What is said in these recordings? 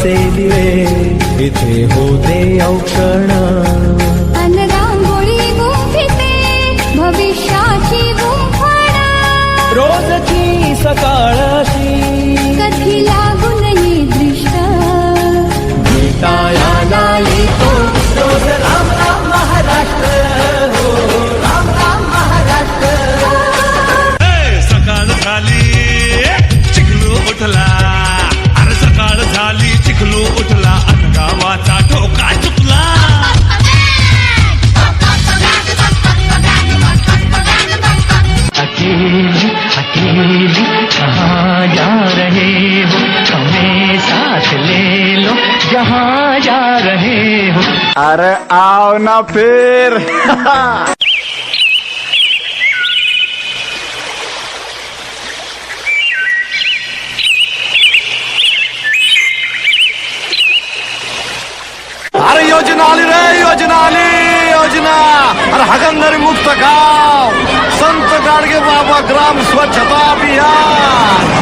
दीपाचे दिवे इथे होते औक्षण अन रांगोळी गुंफिते भविष्याची गुंफण रोजची सकाळ अशी कधी लागून ही दृष्ट भेटायला येतो रोज राम राम महाराष्ट्र हो राम राम महाराष्ट्र सकाळ झाली चिखलू उठला अरे सकाळ झाली चिखलू उठला अन गावाचा ठोका चुकला अकेली अकेली कहाँ जा रहे हो हमें साथ ले लो जहाँ जा रहे हो अरे आओ ना फिर अरे योजना आली रे योजना आली योजना अरे हगंदरी मुक्त गाव संत गाडगे बाबा ग्राम स्वच्छता अभियान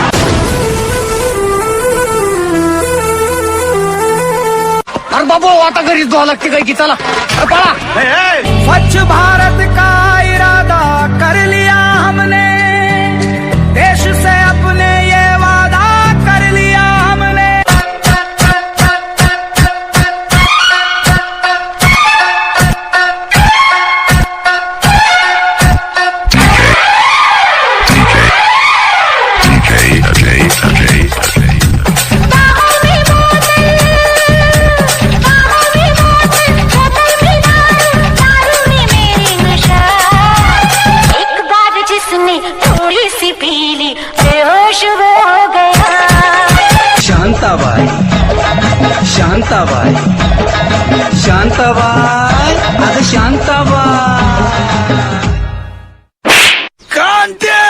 अरे बाबू आता घरी धुवा लागते काय की चला अरे पळा स्वच्छ भारत का इरादा कर लिया हमने देश से अपने ये वादा कर लिया हमने थोड़ी सी पीली बेहोश हो गया शांताबाई शांताबाई शांताबाई अगं शांताबाई कांते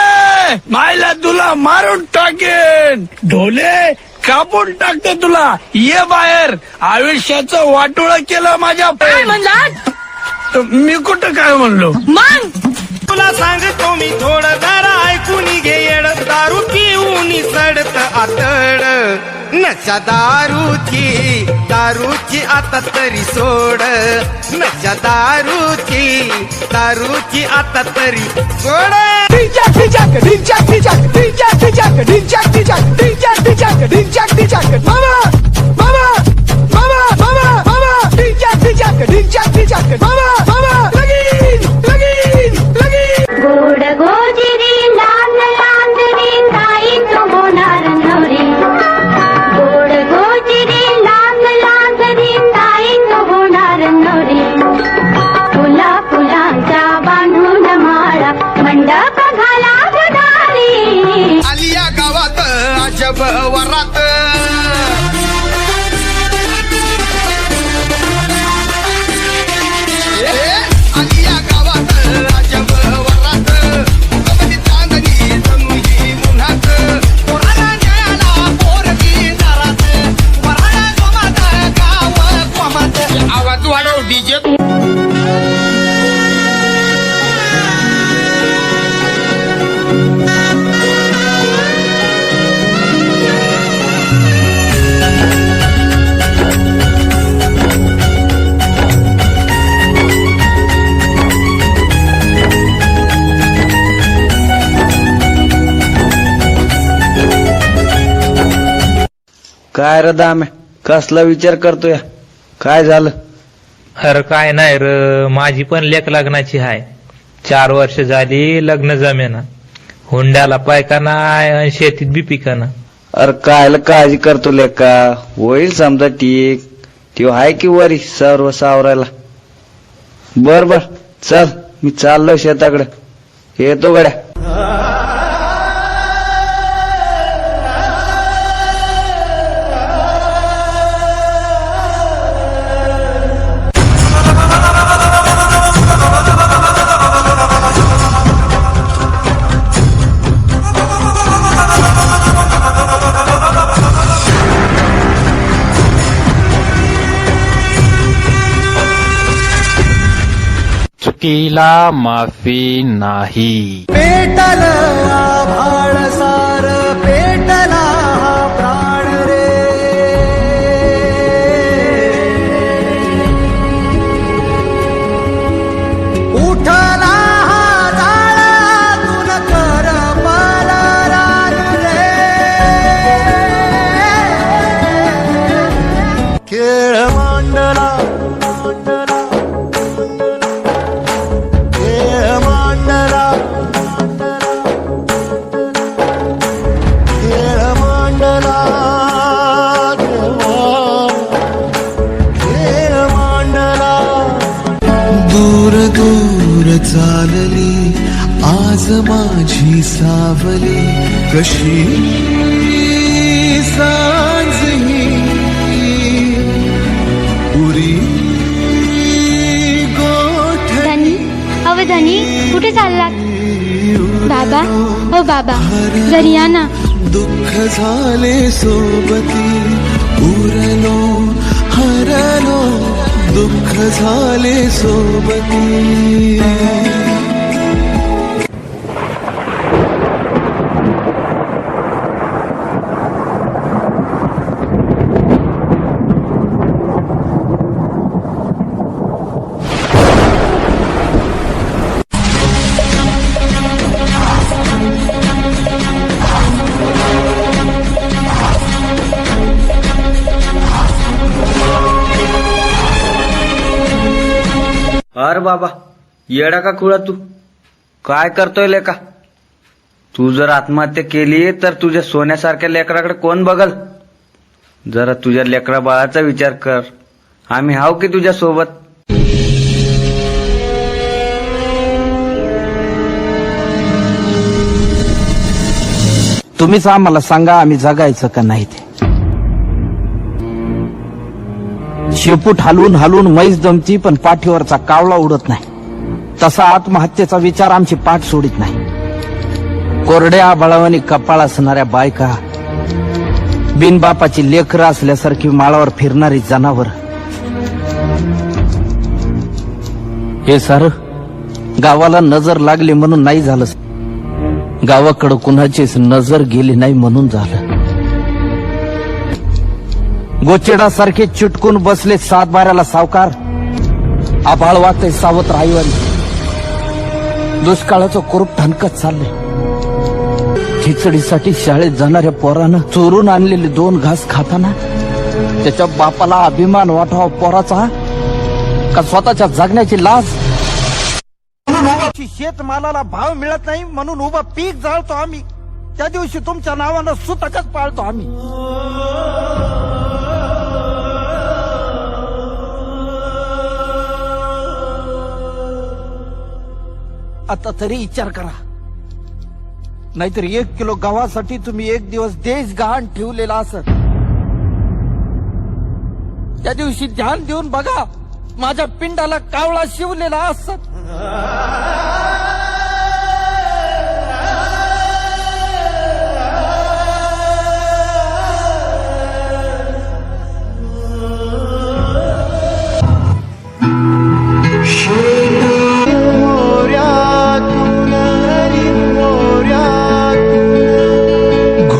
मायला तुला मारून टाकेन ढोले कापून टाकते तुला ये बाहेर आयुष्याचं वाटोळ केलं माझ्या मी कुठं काय म्हणलो मग तुला सांगतो मी थोडं जरा ऐकून घे येड दारू पिऊन सडत आतड नशा दारूची आता तरी सोड नशा दारूची आता तरी सोड गोड गोजिरी लांद लांदरी ताई तो होणार नवरी गोड गोजिरी लांद लांदरी ताई तो होणार नवरी फुला फुलांचा बांधून माळा मंडप घाला गुदारी आलिया गावात अजब वरात आलिया गावात अजब वरात कबड्डी चांदणी जणूही मुन्हात पोराला न्यायाला पोरगी दारात वराळा गोमात गाव कोमात आवाज वाढव डीजे काय रे दाम्या कसला विचार करतोय काय झालं अरे काय नाही र माझी पण लेक लग्नाची हाय 4 वर्ष झाली लग्न जमेना हुंड्याला पायका नाही आणि शेतीत बी पिकाना अरे कायला काळजी करतो लेका होईल समजा ठीक त्यो हाय की वरी सर्व सावरायला बर बर चल मी चाललो शेताकडे येतो गड्या चुकीला माफी नाही. पेटल आभाळ सार पेटला हा प्राण रे खेळ मांडला खेळ मांडला खेळ मांडला खेळ मांडला दूर दूर चालली आज माझी सावली कशी सांज ही पुरी गोठ धनी अव धनी कुठे चाललात बाबा हो बाबा घरी या ना दुःख झाले सोबती उरलो हरलो दुःख झाले सोबती अरे बाबा येडा का खुळा तू काय करतोय लेका तू जर आत्महत्या केली तर तुझ्या सोन्यासारख्या लेकराकडे कोण बघल जरा तुझ्या लेकरा बाळाचा विचार कर आम्ही हाव की तुझ्या सोबत तुम्हीच आम्हाला सांगा आम्ही जगायचं का नाही ते शेपूट हलवून हलवून मैस जमती पण पाठीवरचा कावळा उडत नाही तसा आत्महत्येचा विचार आमची पाठ सोडित नाही कोरड्या बळावानी कपाळ असणाऱ्या बायका बिनबापाची लेकरं असल्यासारखी माळावर फिरणारी जनावर हे सार गावाला नजर लागली म्हणून नाही झालं गावाकडं कुणाचीच नजर गेली नाही म्हणून झालं गोचेडासारखे चिटकून बसले 7-12 सावकार आभाळ वाटतंय सावत्र आईवानी दुष्काळाचं कुरूप ठणकत चाललंय खिचडीसाठी शाळेत जाणाऱ्या पोरानं चोरून आणलेले 2 घास खाताना त्याच्या बापाला अभिमान वाटावा पोराचा का स्वतःच्या जगण्याची लाज शेतमालाला भाव मिळत नाही म्हणून उभा पीक जाळतो आम्ही त्या दिवशी तुमच्या नावानं सुतकच पाळतो आम्ही आता तरी विचार करा नाहीतर 1 किलो गव्हासाठी तुम्ही 1 दिवस देश गहाण ठेवलेला असत त्या दिवशी ध्यान देऊन बघा माझ्या पिंडाला कावळा शिवलेला असत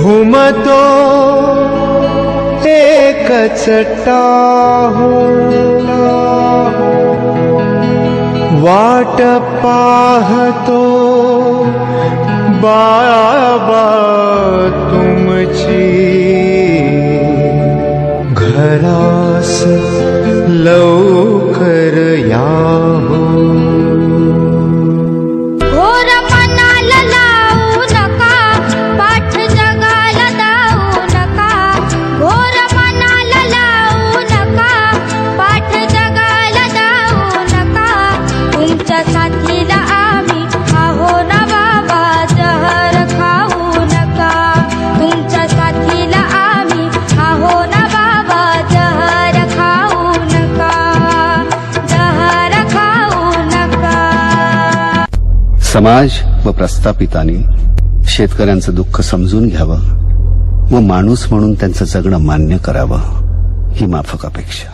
घुमतो एकच टाहून वाट पाहतो बाबा तुमची घरास लवकर याहो घोर मनाला लावू नका पाठ जगाला दावू नका घोर मनाला लावू नका पाठ जगाला दावू नका तुमच्या साथीला आम्ही आहो ना बाबा जहर खाऊ नका तुमच्या साथीला आम्ही आहो ना बाबा जहर खाऊ नका जहर खाऊ नका समाज व प्रस्थापितांनी शेतकऱ्यांचं दुःख समजून घ्यावं व माणूस म्हणून त्यांचं जगणं मान्य करावं ही माफक अपेक्षा